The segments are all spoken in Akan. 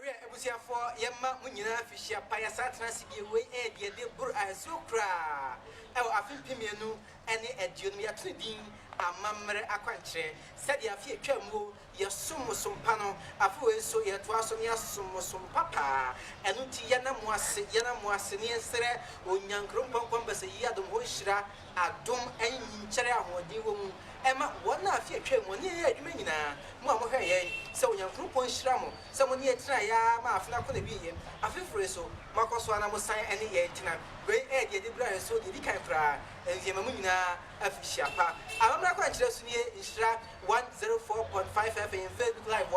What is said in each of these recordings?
Ebusia for Yamma Munina Fisher Paya Satransi be away de Bur so cra. I will have Pimianu any at Junia Tridin, a mamre aquantre, said ya fear Chemo, your sumo sum pano, a fool so your twasonia sumo sum papa, and Uti Yana Moasinian Sere, or young Grumpon Pombas a yadum wishra, a dom and Chera or Diwum. Emma, one of your Chemo near Jumina, Mamma Hay, so young Grumpon Shramo, someone near Try, Mafna could be him. I feel for so, Marcos Wana was sign any tina, great egg, the brother so the Canfra, and Yamamuna, Afishapa. I'm not quite just near Isra 104.5 FM in Facebook Live,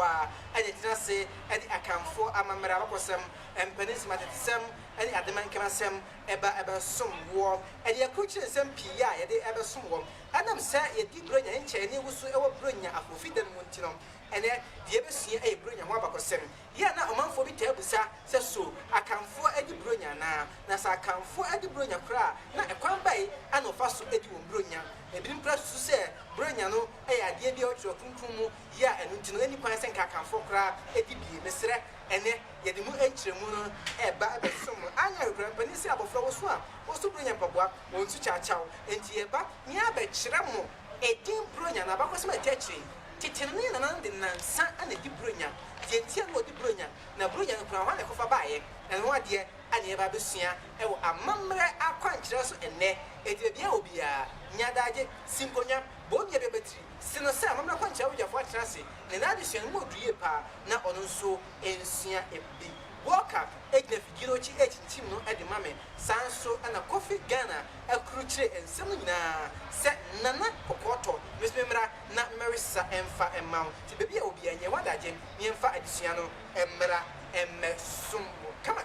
and it does say, and I can for Amamaraposam and Peninsula Sam, and the man can some ever some war, and your coach and some PI, they ever some war. And I'm sad you did bring in Chinese, who bring a forbidden Montino. And then the ever see a bring a wabacosem. Yeah, now a month for me tell says so. I can for Eddie Brunya now. Nas I can for Eddie Brunya cry. Now a quan bay and no fast to Eddie Brunya. A been pressed to say, Brunya no, a dear the auto Kunkumu, yeah, and into any point I can for cry, Eddie B. Mr. And then the moon entry moon, a bad someone. I know Grandpanissi about flower swamp. Was to bring a papa, won't to chow, and Tieba, Niabe Chiramo, a dim Brunya, and about my tetchy. Titin and the Nansan and the Brunya, the Tiago de Brunya, Nabrunya and Crown of Baye, and what dear, and near Babusia, a mamma, a quantras and ne, it will be a Nyadaje, Simponia, Bonia Betty, Sinasa, Mamma Quancha with your fortress, and addition more dear pa, now on so in Sia a big. Walk up, Egnef Girochi Timo at the Mammy, Sanso and a coffee gunner, a cruche and Semina, set Nana Popoto, Miss Memra, not Marissa and Fa and Mount, to be Obi and Yawadajem, Yemfa Ediciano, and Mera and Mesum. Come on.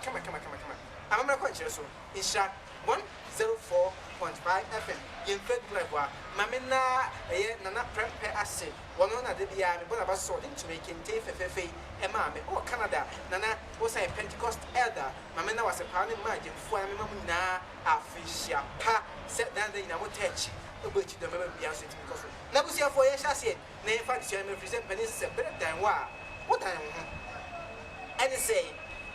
I'm not quite sure so. In shot 104.5 FM, in Fed Blackwa, Mamina, Nana Prempe Acid, one on the Biami, but I was sorting to make in Tafe, and Mammy, or Canada, Nana was a Pentecost elder. Mamina was a pounding margin for Mamina, a fish, pa, set down the Inamotechi, which the member Biasi because Nabusia for a chassis, name for the German present Peninsula better than what I am. And say,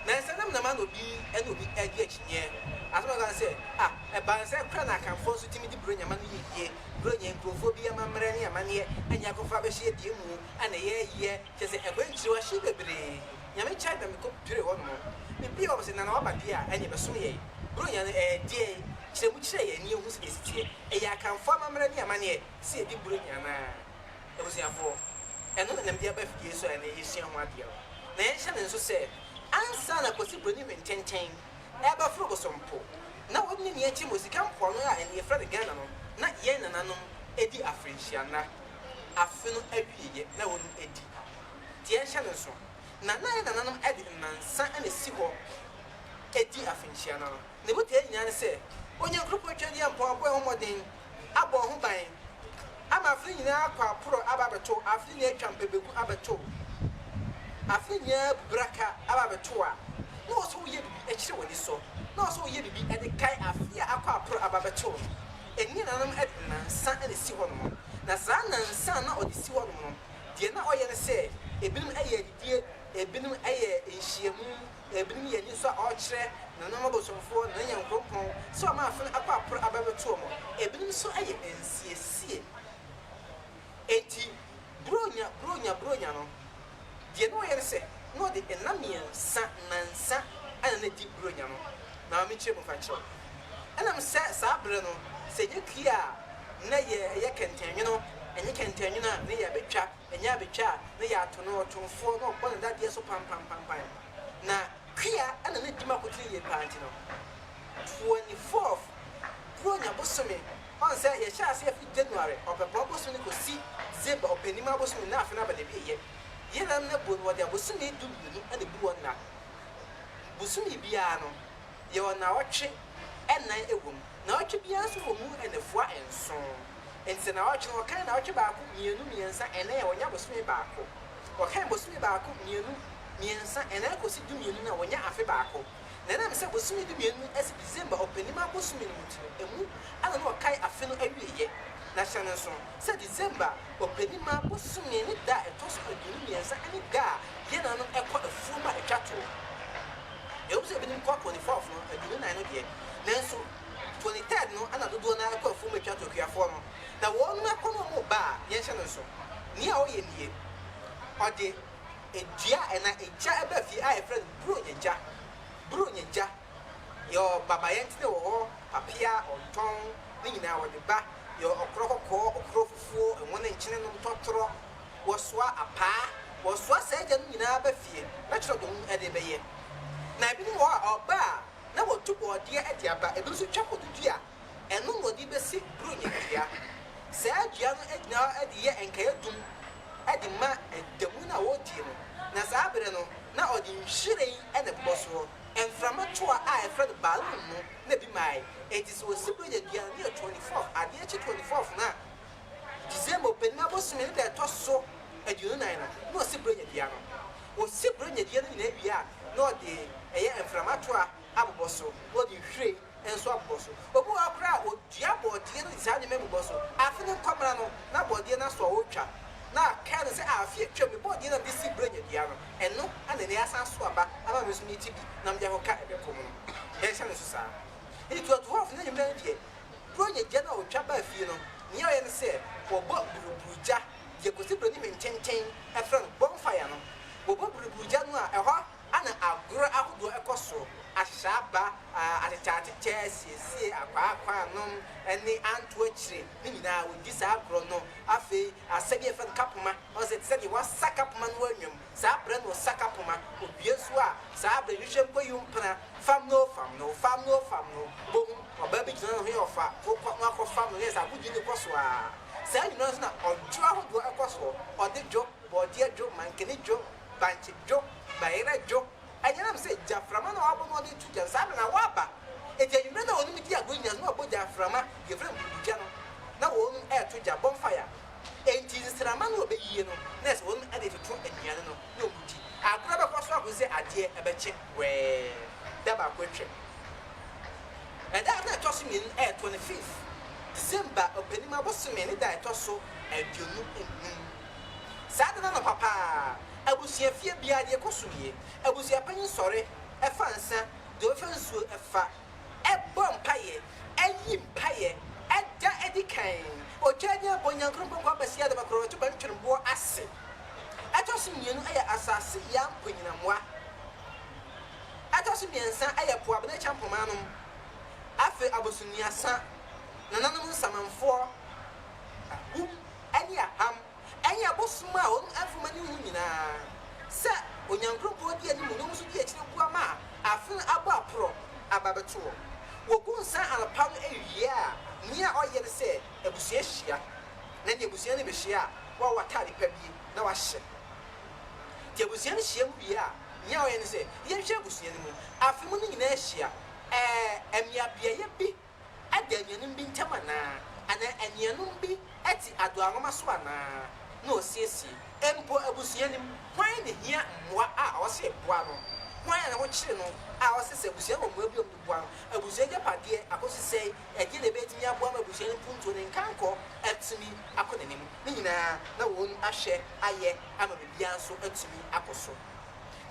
Nansanam Naman will be and will be engaged here. As well as say, a Bansa Crana can force you to bring your money here, bring your Prophobia Mamrania Mania, and Yakofabashi Dimu, and a year, just a bench to a sugar brie. Yammy child them cook to one more. The people was in an Obadia, and you must say, Brunian a day, she would say, and you was here, and I can form Mamrania Mania, see the Bruniana. It was your fault. And none of them dear Beth so and they see what dear. Nancy and so said, Answer a possible name in 10 ever frugal some poor. Now, only near Tim was the camp for and your friend again, not yen and anum, Eddie Africiana. I feel every year, no one Eddie. Dear Shannon, Nana and anum Eddie and son and a sequel. Eddie Africiana. They would tell you and say, when your group of Jenny and Paul Modin, I bought home buying. I'm a free now, Pro Abato, a free champ, Abato. A free near Braca, Abatua. No, so ye be a show this so. No, so ye be at the kind of fear aqua pro Abato. And you know, Edna, son and the sea one. Nazan and son or the sea one. Dear, now I say, a bin a year, a bin a year in Shiamu, a bin a new so archer, no number some four, no young compon, so I'm after aqua pro Abato. A bin so a year and see. 80 Bronya. Dear, no, I say, no, the Enamian, San Nansa, and the deep Bruno. Now, I'm in Chim of Fancho. And I'm sad, Sabrano, say you clear, nay, you can tell you know, and you can tell you now, nay, a bit chap, and ya be chat, nay, to know to four, no, one of that year so pam. Now, clear, and a little Macotri Pantino. 24th, Bruno Bossome, on say, you shall see every January, or the Bobos when you could see Zeb or Penima was enough and never be. Yet I'm not good what there was soon do and the blue one now. Busumi Biano, you are now a chick and night a woman. Now to be answered for moon and the foie and so. And so now I can't out about you, Miansa, and I will never swim back. Or can was swim back, you, Miansa, and I could see you know when you're a fabaco. Then I'm said was swimming to be as December or Penima was swimming and moon. I don't know what kind of feel every year. National song said December or Penima was swimming that a toss of Unions and a guy yena no ekɔ afuo ma etwa to e wo se bi nim kɔ 24 no adunu nan no de nanso 23rd no ana dodo na ekɔ afuo ma etwa to kuafo no na wɔn no akɔ no mo ba yɛn hyɛ no so ni a ɔyɛ nie ɔde edua ɛna egya eba fi a efrɛ bro nyagya yo baba yɛn tene wɔ hɔ papia ɔntɔn ne nyinaa wɔde ba yo ɔkoro kɔkɔɔ ɔkoro fufuo ɛwɔ ne nkyene no tɔtɔrɔ wɔsoa apaa wɔsoa sɛ agya no nyinaa ba fie na kyerɛ dɔm ɛde bɛyɛ na ebi wɔ a ɔba na wɔtu bɔɔdeɛ ɛde aba ebi nso twa kododu a ɛno wɔde bɛsi bro nyagya sɛ adua no agyina hɔ ɛde yɛ nkɛyɛ dum ɛde ma ɛdamu na wɔdie no na saa abere no na ɔde nhwiren ɛna bɔ soɔ mframa to a ɛfrɛ no balloon no na bi mai it is was super the dia near 24 adeɛ kye 24 na December pen na boss me da to so aduno nan no super nya dia no o super nya dia no na bia na ɔde ɛyɛ mframa to a abobɔ so ɔde hwire enso abobɔ so obu akra o dia bɔdeɛ no saa de mebobɔ so afene kɔmra no na bɔdeɛ na so ɔtwa na kan say afie twa me body na bisi branya dia no eno ana ne asa so aba ama me so me ti bi na me ho ka ebe ko no e sha me so sa e to 12 na nyimra die branya dia na o twa ba afie no ne ye ne say wo bo burubuja je ko si brani me ntenten e fra no bonfire no wo bo burubuja no a ɛhɔ ana agoro ahodo ɛkɔso ahyaba atetate siesie akwa no ɛne anto akyire ne nyinaa wodi saa agoro no afei asɛbi efa kapoma ɔsɛ sɛbi wasa kapoma no anwam saa brɛ no saka poma obie so a saa brɛ hwehwɛ mpo yumpna fam no bom ɔba bi gyina no ho ɔfa wokɔ no akɔ fam no yɛ saa wodi ne kɔ so a saa nyinaa so na ɔdwo ahodo ɛkɔso ɔde dwo bɔdeɛ dwo mankene dwo banche dwo bayera dwo anyam say jaframa na wabo no de tu jan sabe na waba eje yimre na onu mi di agonya no abo jaframa ye frem buja no na wonu e tu ja bonfire enti nsrama no obeyiye no na se wonu ade tutu aduane no na obuti akura be kwaso ago se ade e be che we da ba kwetwe and that na toss me 25th December obeni ma boss me ni da toso aduonu ennum sada na papa abusia fie bia de kosumie abusia panyin sore efa nsa de ofa nsuo efa ebom paye ayi paye eda edikan otwanya bonyankron pokwa basia de bakro to bantwembo ase atosimienu aya asase ya mponyinamwa atosimiensa aya po abena champomanum afi abosuniasa nananum samanfo ani aham anya bosuma a on afuma ni hu nyina se onyankropo di ani mu no so di akire bua ma afin abo apro ababeto wo gunsa alpa no ewie a nia oyɛ ne se abusia hia na ne abusia ne be hia wa watade pa bi na wa hye ti abusia ne hia mu bi a nia oyɛ ne se ye hwe abusia ne mu afin mu no nyina hia emia biaye bi adanyanum bi ntamana ana anianum bi ati ado anoma so ana no siesi empo abusuanim hwan ne hia mmoa a ɔse boa no hwan na wo kyere no a ɔse se abusua mo mmoa bi om boa no abusua gya pade akosi sei agi na betimi aboa ma abusua ne punto ne nkanko atimi akonanim ne nyinaa na won ahwɛ ayɛ ama bibia nso atimi akoso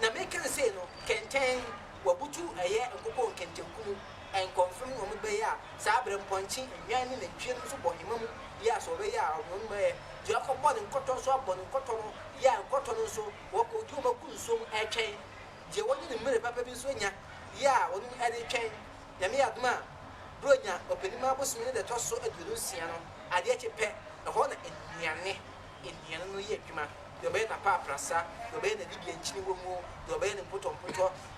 na meka sei no kenten wabutu ɛyɛ nkokɔ nkentenkunu en confirm no mo be ya saa bre mponchi nwan ne natwie no so bohema mu ya so be ya no me je akobɔ ne nkɔtɔ so abɔ ne nkɔtɔ no ya nkɔtɔ no so wɔkɔ di omaku nsom ɛtwɛn je woni ne mmere papa bi so nya ya woni ɛde twɛn ya me aduma bronya openima abosimi ne de to so aduru sia no ade akye pɛ ɛhɔ na enuane no yɛ adwuma de be na pa prasa de be na dibia nkyini wo mu de be na mpoto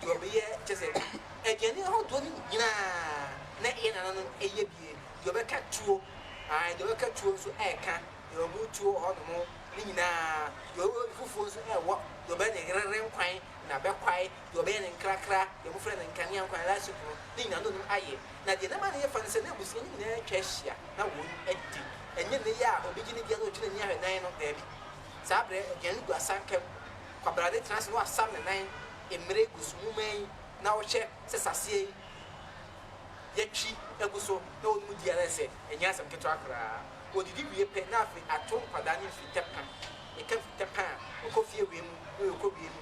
de be yɛ kyese agyani ho do ni nyina na ina no eye bie de be ka tuo de be ka tuo so ɛka de be tuo ho no mo ni nyina de be fufuo so ɛwɔ de be na reren kwan na be kwai de be na nkrakra de mo frɛ na nkania kwan la so ni nyina no aye na de na ma na yɛ fa nse na busia ni nyina atwa hia na wo adi enye ne ya obigini dia no twene ni ahwe nan no da bi sabre agyani gu asankem kwabrade trans no asam ne nan emre gusumuman na wo hye sesasie yatwi eguso na wonu dia na se enya asam keto akra odidi wie pe na afi atom kwada ne fitepa e ka fitepa o ko fie wie mu o ko wie mu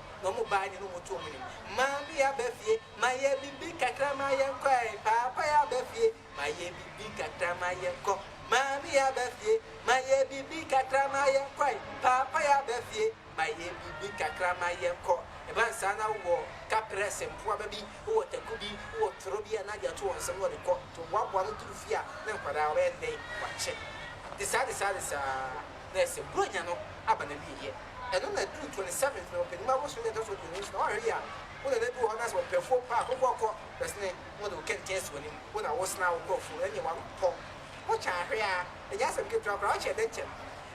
ɔbaa ne no moto mu nim maame ya bɛfie ma yɛ bibi kakra ma yɛ nkɔ papa ya bɛfie ma yɛ bibi kakra ma yɛ nkɔ maame ya bɛfie ma yɛ bibi kakra ma yɛ nkɔ papa ya bɛfie ma yɛ bibi kakra ma yɛ nkɔ ɛban saa na wɔ kapere sempoa ba bi wɔ taku bi wɔ toro bi na de ato wɔn nsɛm wɔ de kɔ to waboa no turu fie a na nkwadaa wɔyɛ dɛn wakyɛ de saa na ɛsɛ buronya no aba na bi yɛ ɛno na duru 27th na ɔpɛnim abɔso ne ɛtɔ so du ne nso na ɔhwɛ yi a wona na bi wɔ hɔ na sɛ ɔpɛfoɔ pa akɔkɔ bɛsene wona wokɛntɛn si w'anim wona wosena wo kɔɔfo ɛnyɛ wampɔ wokyɛ ahwɛ a ɛnyɛ asɛm ketewa koraa wokyɛ dɛ nkyɛm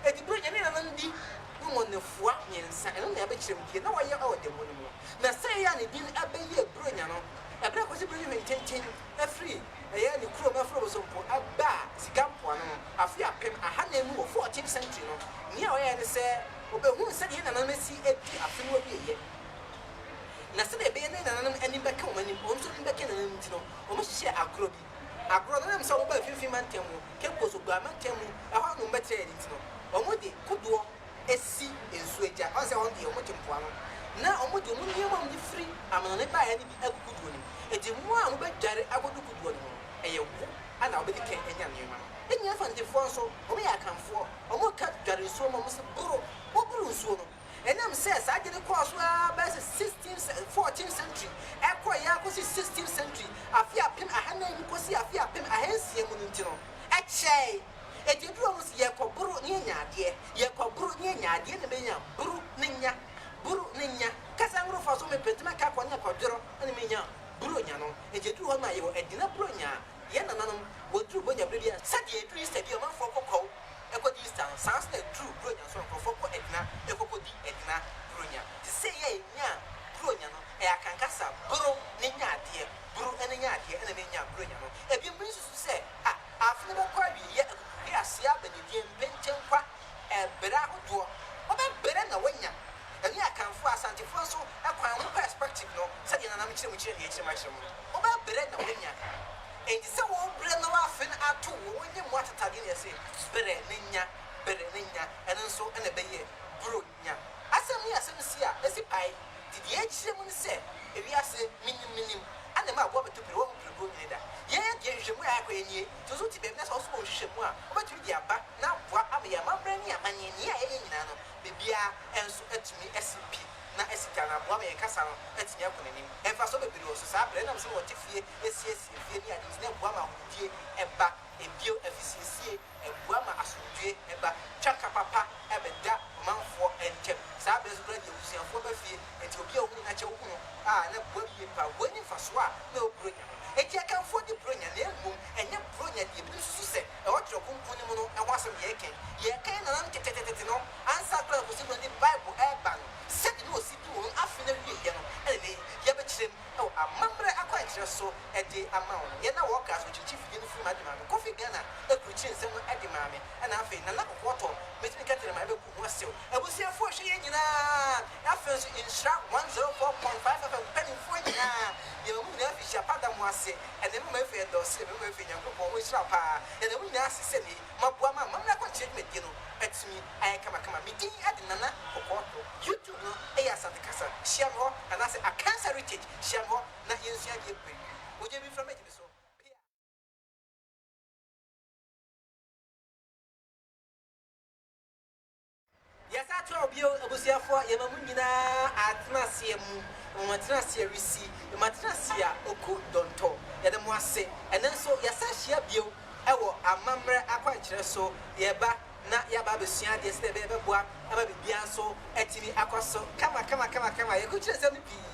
ɛdi buronya ne nanam di mo ne foa mmiɛnsa ɛno na ɛbɛkyerɛ mu die na wɔyɛ ɔwɔ dɛm no mu na sɛ yɛ a ne din ɛbɛyɛ buronya no ɛberɛ kɔsi buronya hwɛ nkyɛnkyɛn afiri ɛyɛ ne kurom afiri wɔ so mpo aba a sika mpoa no afe apem aha na mu wɔ 14th century no nea ɔyɛ ne sɛ ɔbɛhu sɛdeɛ nananom asi adi afe no bi ɛyɛ na sɛdeɛ ɛbɛyɛ ne nananom anim bɛka wɔn anim wɔn nso anim bɛka nananom nti no wɔn hyehyɛ agorɔ bi agorɔ no nam sɛ wɔba afimfin mantam mu kekɔ so gu amantam mu ɛhɔ a wɔn bɛkyerɛ ne nti no wɔn de kodoɔ esi nsuo agya ɔsɛ wɔn de wɔn te mpoa no na wɔn de wɔn nneɛma wɔn de firi amanɔne baeɛ no bi agu kodoɔ no mu edi mu a wɔn bɛdware agodo kodoɔ no mu ɛyɛ wo ana wɔbɛdi kɛn anya nneɛma no enyi afantefoɔ nso wɔn yɛ akanfoɔ wɔn ka dware nsuo ma wɔn sɛ boro wɔboro nsuo no ɛnam sɛ saa agye de kɔɔ so a bɛsɛ 14th century ɛkɔ yɛ akɔsi 16th century afe apem ahanan mu kɔsi afe apem ahansia mu no nti no ɛkyɛɛ edi duro mu si yɛkɔboro ne nyadeɛ yɛkɔboro ne nyadeɛ na bɛnya buru ne nya kasa ngoro fa so me pentema ka kɔ ne kɔdworo ne menya buru nya no edi duro hɔ na yɛ wɔ edina buru nya yɛ nananom wɔduru bonya bere bia sɛdeɛ eduru sɛdeɛ ɔmanfoɔ kɔkɔw ɛkɔdi stan sans na duru buru nya so nkɔfɔ kɔ edina ɛkɔkɔdi edina buru nya te sɛ yɛ nya buru nya no ɛyɛ akankasa buru ne nyadeɛ buru ne nyadeɛ na menya buru nya no ebi mbiri susu sɛ afene bɛkɔ awie yɛ asia benedie mpentenkwa ɛbere ahodoɔ ɔbɛbere na wanya ɛne akanfo asantefoɔ nso ɛkwan ho perspective no sɛdeɛ nanam kyerɛ mu kyerɛ ne yɛkyerɛ makyerɛ mu ɔbɛbere na wanya enti sɛ wɔbere na wafe no ato wɔ wɔnyɛ mu atatadeɛ ne ɛsɛ bere ne nya ɛno nso ɛna ɛbɛyɛ buro nya asɛm ne asɛm si a ɛsi pae dedeɛ akyerɛ mu ne sɛ ewiase minim ana ma aboa bɛtɔ pere wɔn pere buro nyɛ da yɛn deɛ nhwehwɛmu a akɔ nie to so ti baabi na sɛ ɔso wɔ nhwehwɛmu a ɔbɛtumi de aba na aboa ama yɛ amammerɛ ne amanyɛ ne a ɛyɛ nyinaa no bebia ɛnso atumi asi pi na asika na aboa ma yɛn kasa no atumi akɔ n'anim ɛmfa so bebree wɔ so saa berɛ nam sɛ wɔte fie asiesie fie ne ade nti na aboa ma ahodie ɛba ebio afisiesie aboa ma asomdwe ɛba twaka papa ɛbɛda ɔmanfoɔ ɛnkyɛm saa berɛ so kora deɛ abusuafoɔ ba fie nti obi a wohunu n'akyɛ wohunu a na boa bie pa boa ni mfa so a na ɔburo nya eti akanfoɔ de bronya na emom ɛnyɛ bronya deɛ bi nso sɛ ɛwɔ twerɛ kunkun ne mu no ɛho asɛm yɛkɛn nanam tetetete no ansa kora kɔsi no de bible ɛɛba no sɛde ne ɔsi bi wɔn afe no wieɛ no ɛne ne yɛbɛkyerɛ mu ɛwɔ amammerɛ akwankyerɛ so ɛde ama wɔn yɛn na wɔka so kyikyi fidie no firi mu ade maame kofi ghana akurukyiri nsɛm no ɛde maame ɛna afei nana kɔkɔɔtɔ mɛtumi kɛtɛrɛ ma ɛbɛku ho asew abusuafoɔ hwɛ yɛn nyinaa afei nso nhyira 104.5 fm mpanimfoɔ nyinaa yɛn mu nyinaa fi hyia pada mu ase ɛna mu ma efi ɛdɔse mu ma efi nyankopɔn wɔn hyira paa ɛna mu nyinaa asesɛ ne maboa ma mammerɛ akwankyerɛ dwumadie no atumi ayɛ kamakama medin ade nana kɔkɔɔtɔ youtube no ɛyɛ asante kasa hyia me hɔ anaasɛ akansa heritage hyia me hɔ na yɛnsua deɛ pɛ wogye bi fra m'agyi bi so yɛsa to obio abusuafoɔ yɛma mu nyinaa atena aseɛ mu ɔmatena aseɛ resi ɔmatena aseɛ a ɔku dɔntɔ yɛde mo ase ɛno nso yɛsa hyia bio ɛwɔ amammerɛ akwankyerɛ so yɛba na yaba besua deɛ sɛ bɛboa ama bibia nso atimi akɔ so kama yɛkɔkyerɛ sɛ no pii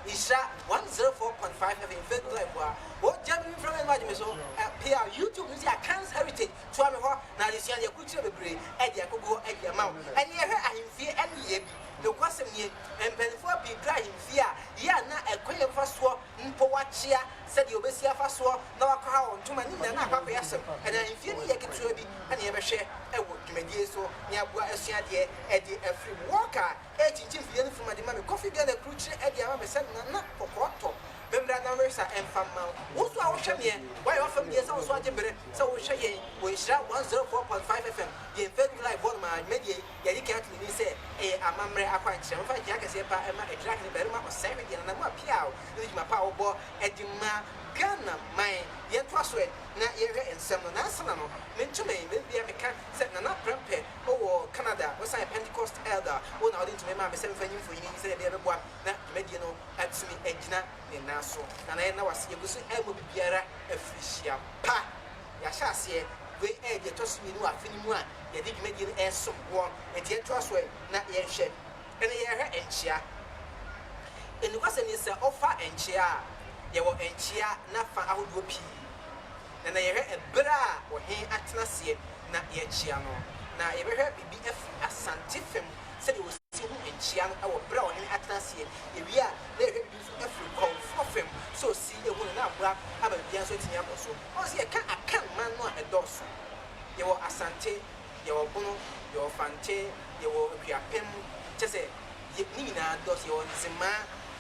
Isha 104.5 FM Facebook Live wa. What Germany from imagine so PR YouTube is a Cancer Heritage. To me ho na de sia ye kuchire bebre e de akogo e de ma. Ani ye hwe ahemfie ani ye bi. The kwasem nie empanifo bi dra ahemfie a ya na ekoye mfaso mpo wachia said you obesi afaso na wakwa won tuma ni na akwa yasem. And ahemfie ni ye ketua bi ani ye behwe e wo dwumadie so ni aboa asua de e de afri worker e chinchin fie ni fuma de ma me coffee gana kuchire e de ama me sɛ na kokoto bemra na mersa emfama wo so a wo hwɛ me why you fam dey sɛ wo so agye bere sɛ wo hwɛ yɛn wo Isha 104.5 FM yɛn Facebook Live on ma media yɛde kan tuni sɛ amamre akwankyerɛ mfa gya kɛseɛ pa ɛma adwira ne barima ɔsɛe hwɛ deɛ na mo apia o ne dwuma pa wɔbɔ ɛde ma Ghana man yɛntoa so na yɛhwɛ nsɛm no nansana no mentuma yi bia meka sɛ nana prɛmpɛ ɔwɔ Canada wɔsan Pentecost elder wɔn na wɔde ntoma ma mesɛ mfa nyimfo yi sɛ deɛ bɛboa na dwumadie no atumi agyina ne nan so na yɛn na wase yɛgu so ɛmɔ bibiara afirihyia pa yɛahyɛ aseɛ wei ɛyɛ deɛ ɛtɔ so mmienu afeni mu a yɛde dwumadie no ɛsom wɔn ɛdeɛ ɛtoa so na yɛhwɛ ɛne yɛhwɛ nkyia ɛnukwasɛ ne sɛ ɔfa nkyia a yɛwɔ nkyia na fa ahodoɔ pii na yɛhwɛ ɛberɛ a ɔhen atena seɛ na yɛkyia no na yɛbɛhwɛ biribi afiri Asante Fam sɛdeɛ wɔsi ho nkyia no ɛwɔ berɛ a ɔhen atena seɛ ewie a na yɛhwɛ biribi nso afiri Kɔnfoɔ Fam sɛ osi ehu no na aboa aba biribiara nso atumi abɔ so ɔsɛ yɛka akan man no a ɛdɔɔso yɛwɔ Asante yɛwɔ Bono yɛwɔ Fante yɛwɔ Akuapem kyɛ sɛ ne nyinaa dɔɔso yɛwɔ Nzema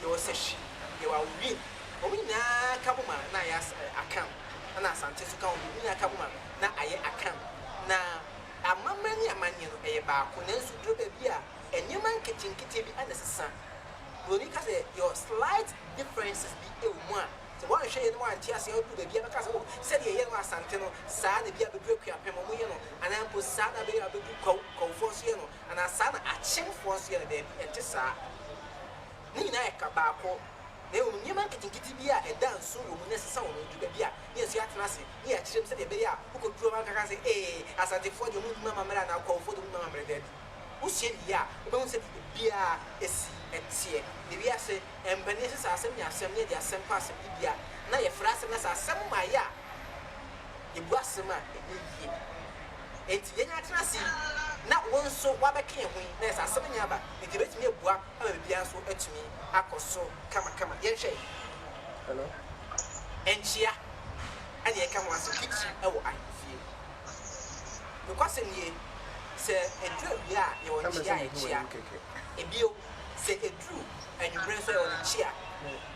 yɛwɔ Sahwi yɛwɔ Awie wɔn nyinaa ka boma na ayɛ akam na Asante so ka wɔn nyinaa ka boma na ayɛ akam na amammerɛ ne amanneɛ no ɛyɛ baako nanso duro baabi a nneɛma nketenkete bi ana sesa broni ka sɛ your slight differences bi ɛwɔ mu a sɛ wɔnhwɛ yɛ no wɔante ase ɔduro baabi a bɛka sɛ sɛdeɛ yɛ no Asante no saa na bi a bɛduru Akuapem ɔmo yɛ no anaa mpo saa na bɛyɛ a bɛduru Kɔwfoɔ so yɛ no anaa saa na Akyemfoɔ so yɛ no baabi ɛnte saa ne nyinaa yɛ ka baako na nneɛma nketenkete bi a ɛda nso wɔ mu na ɛsesa wɔ mu duru baabi a ne yɛso yɛatena ase ne yɛakyerɛ m sɛdeɛ ɛbɛyɛ a wokɔduru ma kaka sɛ Asantefoɔ deɛ ɔmo nnwuma mammerɛ anaa Kɔwfoɔ deɛ ɔmo nnwuma mammerɛ daabi wosua wie a wobɛhu sɛ biribiaa ɛsi ɛteɛ ne wiase mpanin sɛ sɛ asɛm ne asɛm ne yɛde asɛm kɔ asɛm bibia na yɛfrɛ asɛm na sɛ asɛm ma yɛ a yɛbu asɛm a ɛnyɛ yie enti yɛnya atena ase na wɔn nso wabɛka yɛn ho yi na yɛsɛ asɛm nyɛ aba nti bɛtumi abua ama biribiara nso atumi akɔ so kamakama yɛnhwɛ hello ɛnkyia ɛne yɛka ho asɛm kikyi ɛwɔ ahemfie nokwasɛm nie sɛ ɛduru awie a yɛwɔ nkyia a yɛkyia ebio sɛ ɛduru anwummerɛ nso yɛwɔ no nkyia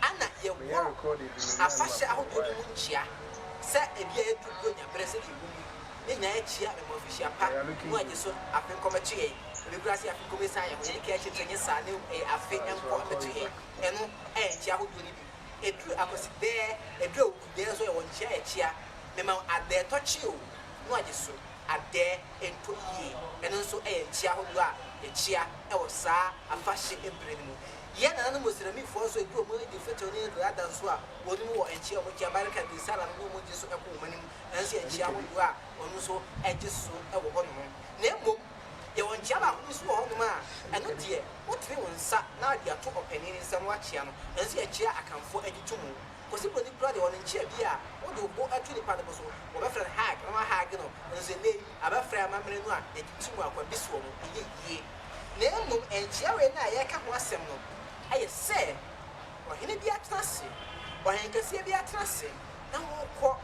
ana yɛwɔ afahyɛ ahodoɔ bi mu nkyia sɛ ebi a yɛduru duro nyaberɛ sɛ deɛ ɛwɔ mu ne nyinaa yɛkyia mɛmɔfihyia pa mu agye so afenkɔmɛkye yɛn ebikura sɛ afenkɔmɛ san yɛn ho yɛde kɛ akyerɛkyerɛ nyɛ saa ne afe nkɔ abɛto yɛn ɛno ɛyɛ nkyia ahodoɔ no bi ɛduru akɔsi dɛɛ ɛduru awukudɛɛ nso yɛwɔ nkyia yɛkyia mɛma adɛɛtɔ kye o mu agye so adɛɛ ɛntɔ yie ɛno nso ɛyɛ nkyia ahodoɔ a yɛkyia ɛwɔ saa afahyɛ ebire no mu yɛn nananom Muslimfoɔ nso edu ɔmo edi fɛtɛw ne edu ada nso a wɔn mu wɔ nkyia ɔmo kyia barika de sala no ɔmo gye so ɛkɔ wɔn anim ɛnso yɛ nkyia ahodoɔ a ɔno nso ɛgye so ɛwɔ hɔ nom na mmom yɛwɔ nkyia baako nso wɔ hɔ nom a ɛno deɛ wotene wɔn nsa na ade ato ɔpanin ne nsam wakyia no ɛnso yɛkyia akamfo adi to mu kɔsi broni kura deɛ wɔn nkyia bi a wɔde ɔbɔ ato nipa no so wɔbɛfrɛ no hag na hag no ɛnso ɛnɛ abɛfrɛ amammerɛ no a yɛde to mu akɔ bi so wɔn ɛyɛ yie na mmom nkyia wei no a yɛka ho asɛm no ayɛ sɛ ɔhene bi atena ase ɔhene kɛseɛ bi atena ase na wɔkɔ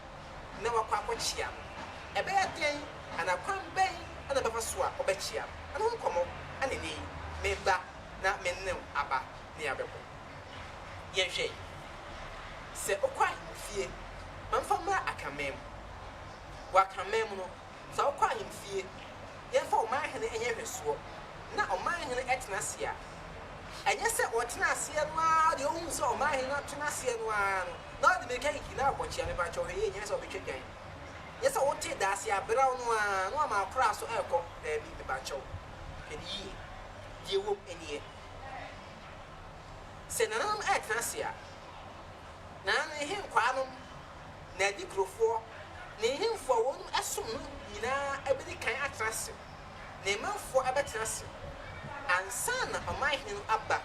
na wakɔ akɔkyia no ɛbɛyɛ den anakwan bɛn ana bɛfa so a ɔbɛkyia no ɛno nkɔmmɔ ana ne meba na mennem aba ne abɛkɔ yɛhwɛ sɛ wokɔ ahemfie mamfa mmra akaman mu wɔ akaman mu no sɛ wokɔ ahemfie yɛmfa ɔman hene ɛnyɛ hwɛsoɔ na ɔman hene ɛtena ase a ɛnyɛ sɛ ɔtena aseɛ no ara deɛ ɔhu sɛ ɔman hene atena aseɛ no ara no na ɔde meka yiki na abɔkyia no bakyɛ ɔhwɛ yɛ nyɛ sɛ ɔbɛtwa dwan yɛ sɛ wote daase aberɛw no a na wama akora so ɛrekɔ daabi ne bakyɛw hwɛne yie deɛ wɔm aniɛ sɛ nananom ɛretena ase a nana ne henkwaa nom na adi kurofoɔ ne hemfoɔ wɔn ɛsom no nyinaa ɛbɛdi kan atena ase ne manfoɔ ɛbɛtena ase ansa na ɔman hene no aba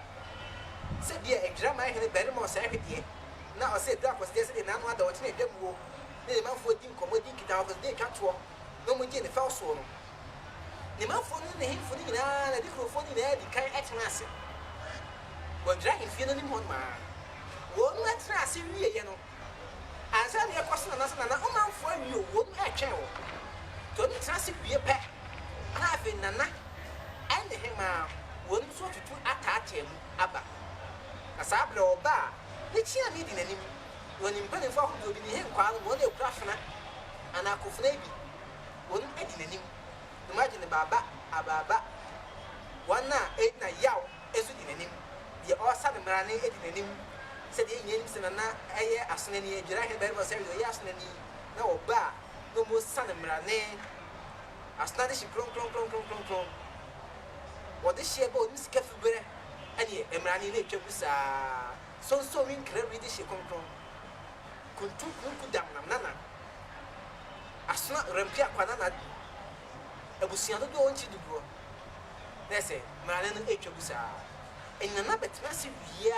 sɛ bia adwira man hene barima ɔsɛ ahwedeɛ na ɔsɛ adwira akɔsedeɛ sɛ de nano ada ɔkyene adwa muo ne ne manfoɔ di nkɔmmɔ di nkita akɔsedeɛ atwa toɔ na ɔmo gye ne fɛw soɔ no ne manfoɔ no ne hemfoɔ no nyinaa na adi kurofoɔ no nyinaa di kan ɛtena ase wɔdwira ahemfie no anim hɔ nomaa wɔn ɛtena ase wieɛ no ansa na yɛkɔ so nana ɔmanfoɔ awie o wɔn ɛtwɛn wɔ nti ɔno tena ase wie pɛ na afei nana ɛne hema wɔn nso atutu ataataa mu aba na saa abirɛ ɔba a ne kyia mi di n'anim wɔn mpanimfoɔ ahodoɔ bi ne he nkwaa no wɔn ekura fena anaa akofena bi wɔn edi n'anim na wɔn agye ne baaba abaaba one eight na yaw esu di nanim the osa de mrane edi nanim se de nyem se na eye asonani adwira he be se ye asonani na oba no mo san mrane asnade shi kron what this share about Miss Caffrey and Emrani nature was so in credit she come from Kuntu dam nana as not Rampia Quanana a busiano don't you do. They say Maran H. Busa and another massive year.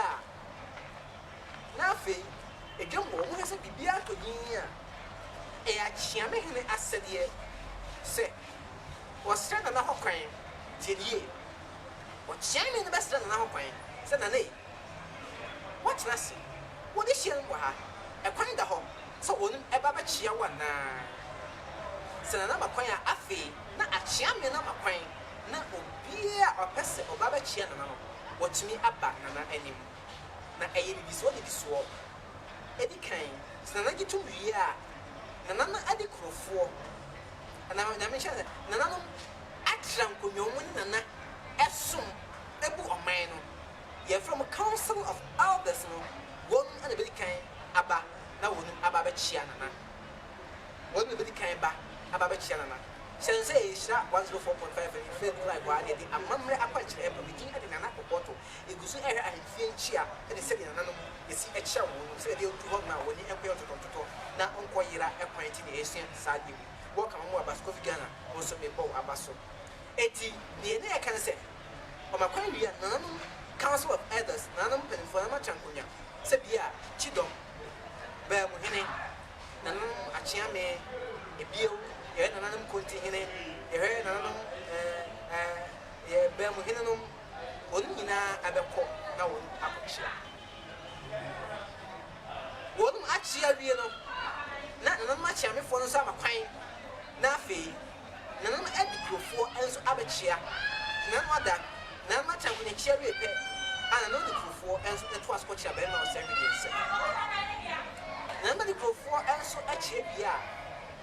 Nothing a jumbo who has a bibiaco year. A chiaming as said ye say was stand another crime till ye. What shame in the best than our coin, said an A. What's Lassie? What is she? A coin the home, so wouldn't a baba chia one. Said another coin a fee, not a champion of a coin, not a beer or pestle or baba chia. What to me about Nana any. Now a is what it is swore. Eddie Kane, so I get to me, Nana Eddie Crow 4. And I mentioned that Nana action could you win Nana. As soon as a man, you're from a council of elders, one and a bit kind about now, about Chiana. One a bit kind about Chiana. Sensei shot 104.5 and feel like why they are mamma apache and beginning at an apple bottle. It goes air and feel cheer and the second animal is a chow, said you to hold my when you appear to come. Now, Uncle Yera appointed the Asian side. Walk on more about Coffee Ghana, also a bow abasso. 80 the I can say. On my coin, we are none council of elders, none of them for my chancunia. Sebia, Chidom, Bear Muhene, none a chiame, a bill, a nanum continue, a hair nanum, a Bear Muhenum, Onina, Abaco, now Apache. One actually, not much I'm for some kind, Nafi, none of the 4 ends Abachia, none of that. Now much I'm going to cherry a pet, and another crew 4 and that was what you have been on 7 years. Number the crew 4 and so a chip, yeah.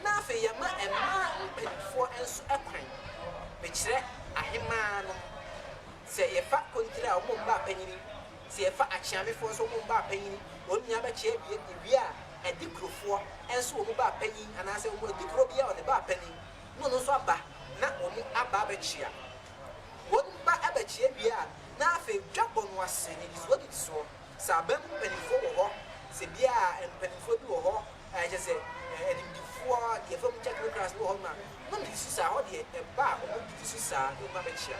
Now for your man and man 4 and so a crane. Which said, I am man. Say a fat country or Mumba penny. Say a fat chammy for so Mumba penny. Only have a chip, yeah, and the crew 4 and so Mumba penny, and I said, well, the crobia on the bar penny. No, so bad, not only a barbecue. What about Abachia? Now, if drop on was saying it is what it saw. Sabem penny for Sebia and penny for you, I just said, and before the film technical class, no, this is how the bar, this is a Babachia.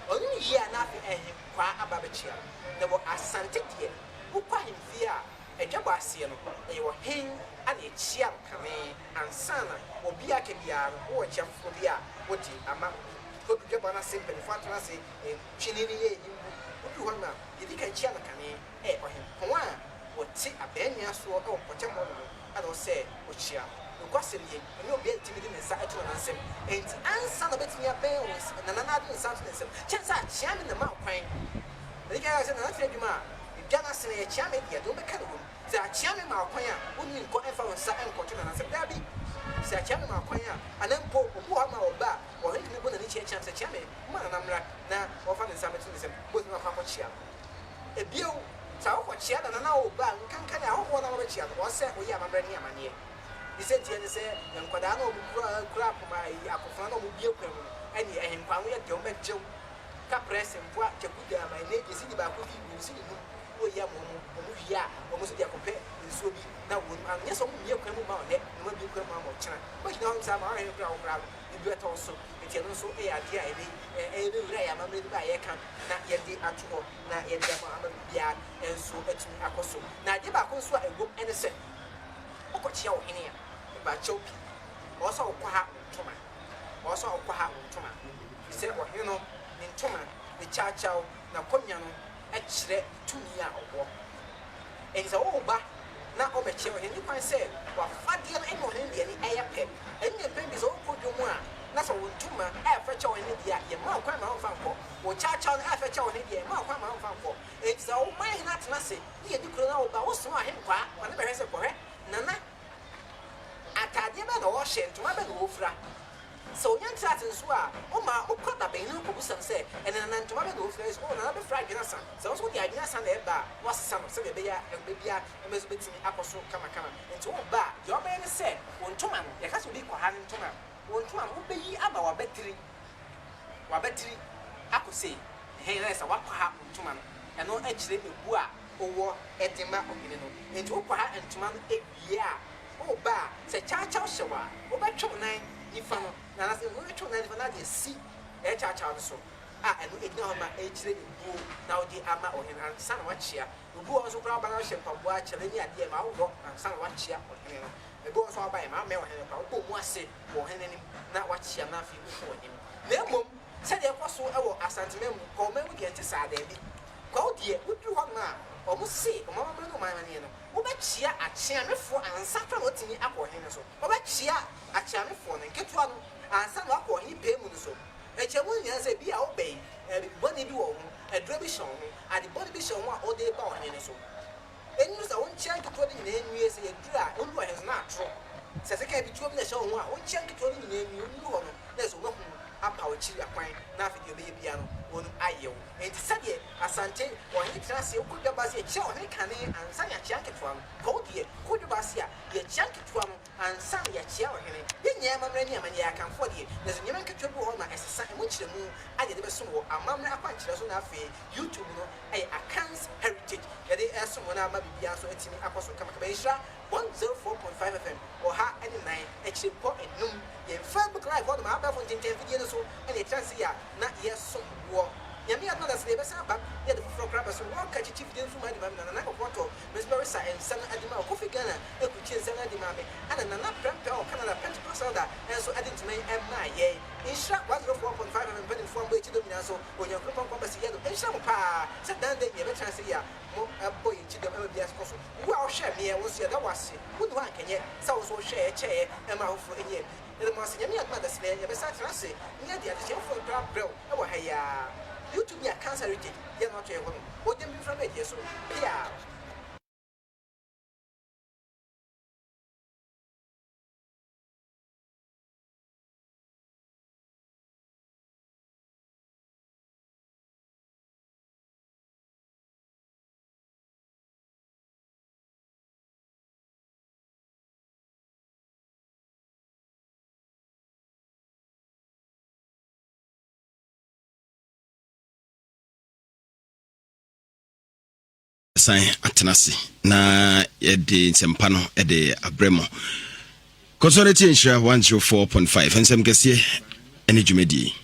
Only year nothing and him qua a Babachia. There were a Santa here who call him fear a Jabasian, they were him and a chiam coming and sana or Bia Kabia or Champhobia, what a man. Could you have a simple fantasy in Chinini? What you can cheer the canny, or him. One would see a benya sword or whatever I don't say, which ya. You question me, and you'll be timid inside to an answer. And answer a bit me a bells and another something. Chance I sham in the mouth crying. The guys and another man. If Janus and a champion, don't be kind of them. They are chamming my choir, wouldn't go and found some continent and said, Dabby. Say, chamming my choir, and then Pope, who are my back. Or he can go and chance a champion. Man, I'm like, now, or finding something with no papa chair. A bill, so what chair and an hour back can out 1 hour chair. One set we have a brand new man here. He said, say, and Quadano crap my Apofano will be open. And him, we had your back Joe. Capress and what Jacuda, my name is in the back with you, see you. Oh, yeah, Momuya, almost the Acope, and so be now. And yes, only you come out there, and when you come out of China. But now, some are in ground, you do it also. It's also a idea, a ray, I'm made by a camp, not yet the actual, not yet the Yard, and so it's me a costume. Now, the back also a book and a set. What show in here about Chopi? Also, Quaha Toma. Also, Quaha Toma. He said, well, you know, in Toma, the Chachow, Naponiano. Actually, 2 years or and it's all back now over chair. And you can say, well, fat deal and more Indian air pep. And your baby's all good. You want that's a tumor, air fetcher in India, your mouth, my own fanco, or charge on air fetcher in India, mouth, my own fanco. It's all my not massy. You do know about what's my him, whenever has a correct. Nana, I can't even wash it to my bed, Wolfra. So young chat and swa, oh my, oh, cut up in Uncle Busan say, and then an antomato face, oh, another Friday, son. So what's the idea, son, ever was some of the bear and baby, and Miss Betty, Apostle, come, and to bar. Your man said, one toman, there has to be Kohan toman. One toman will be about battery. Wabattery, I could say, hey, there's a wapa toman, and no actually a boa or Edema or Minino, and to Opa and toman, a year. Oh, ba, say, cha shower, oh, by 9, if I'm not a see, a cha so. And we ignore my age, now the ama or him and son watch here. We go also grab a ship of watch, and the idea of our and son watch here or him. We go so by my mail and about who was it or him, not watch here, nothing before him. Therefore, said there was so a sentiment, or maybe get to sad, go dear, would you want now? Almost see, Mamma, my man, over cheer at Chammy for and Satan what me up or him so. Over cheer at Chammy for and get one and some up or he pay so. A Chamunia say, be obey, and Bonnie do a Drebishon, and the body bishon one all day bound and so. And use our own chunk to 20 years a dry, only has not true. Says I can't be 2 minutes on one chunk to 20 years, you know, there's one. Up our chili appoint, nothing you may be on Io. And Sadia, Asante, or any class, you could have a chow, and canny, and Sanya Janket from Cody, could you basia, your Janket from, and Sanya chow, and then Yamania, and I can for you. There's a new control on my assassin, which the moon, I did the soul, a mamma apache, as on a fee, YouTube, a Can's heritage, that they ask someone I might be beyond so it's me, Apostle Kamakabesha, 104.5 FM, or ha and 9, actually port and noon, in Facebook Live, all my phone 10 videos, and a chance here, not yes, some war. Yami another slave, but yet the frog grabbers who walk at chief deal from my demand and another water, Miss Barissa and San Adima, Coffee Gunner, and Kuchin San Adimami, and another Pramper, Canada, Pentecostal, and so adding to me and my yea. In shot 104.5 and putting from way to the Minaso, when your group of Papa Siano, and Shampa, sat down there, never chance here, more a boy to the MBS Cosso. Well, share me, I will see that was it. Good one can yet, so share a chair and mouth for a year. The most yummy mother slay, you besides Rassi, near the addition for Grab Bro, over here. You to be a cancer rigid, you're not a woman. What them from it, yes, yeah. San atenase na yede sempano ede abremo Consolati Nshira 104.5 nsem kese ene dwumedi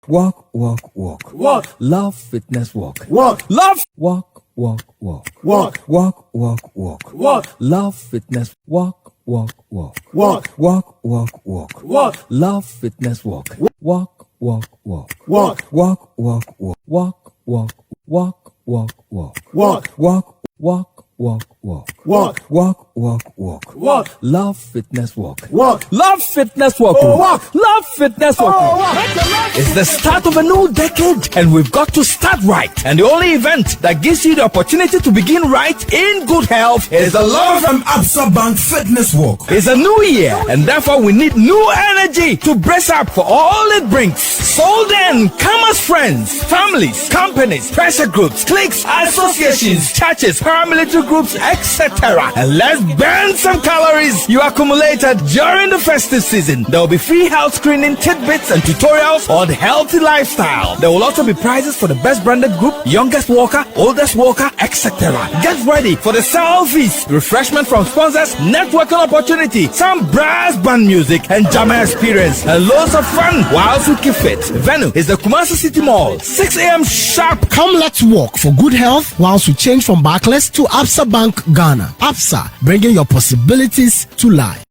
Walk, walk, walk. Walk. Love Fitness Walk. Walk. Love. Walk, walk, walk. Walk. Walk, walk, walk. Walk. Love Fitness. Walk, walk, walk. Walk. Walk, walk, walk. Walk. Love Fitness Walk. Walk, walk, walk. Walk. Walk, walk, walk. Walk, walk, walk, walk, walk. Walk. Walk, walk, walk, walk. Walk. Walk, walk, walk. Walk. Love Fitness Walk. Walk. Love Fitness Walk. Oh, walk. Love Fitness Walk. Oh, walk. It's the start of a new decade, and we've got to start right. And the only event that gives you the opportunity to begin right in good health is the Love From Absa Bank Fitness Walk. It's a new year, and therefore we need new energy to brace up for all it brings. So then, come as friends, families, companies, pressure groups, cliques, associations, churches, paramilitary groups, etc. And let's burn some calories you accumulated during the festive season. There will be free health screening, tidbits, and tutorials on healthy lifestyle. There will also be prizes for the best branded group, youngest walker, oldest walker, etc. Get ready for the selfies, refreshment from sponsors, networking opportunity, some brass band music, and Jama experience, and loads of fun whilst we keep fit. Venue is the Kumasi City Mall, 6 a.m. sharp. Come, let's walk for good health whilst we change from Barclays to Absa Bank Ghana. Absa, bringing your possibilities to life.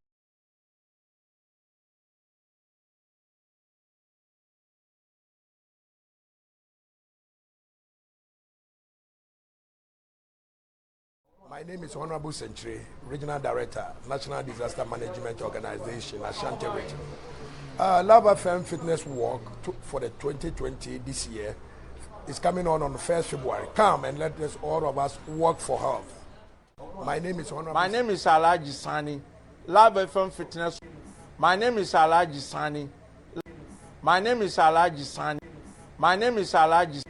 My name is Honorable Century, Regional Director, National Disaster Management Organization, Ashanti Region. Love FM Fitness Walk for the 2020 this year is coming on the 1st February. Come and let us, all of us, work for health. My name is Honorable. My name is Alaji Sani. Love FM Fitness. My name is Alaji Sani. My name is Alaji Sani. My name is Alaji.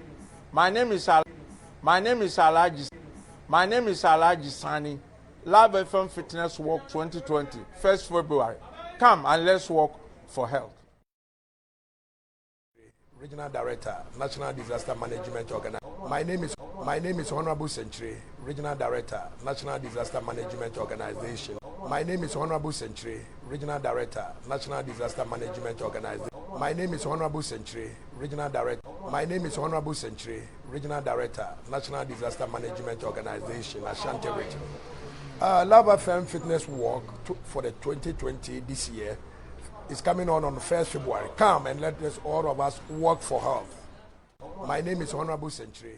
My name is Alaji. My name is Alaji. My name is Alaji Sani. Love FM Fitness Walk 2020, 1st February. Come and let's walk for health. Regional Director, National Disaster Management Organization. My name is Honorable Century, Regional Director, National Disaster Management Organization. My name is Honorable Century, Regional Director, National Disaster Management Organization. My name is Honorable Century, Regional Director. My name is Honorable Century, Regional Director, National Disaster Management Organization, Ashanti Region. Love FM Fitness Walk for the 2020 this year is coming on the 1st February. Come and let us, all of us, work for health. My name is Honorable Century.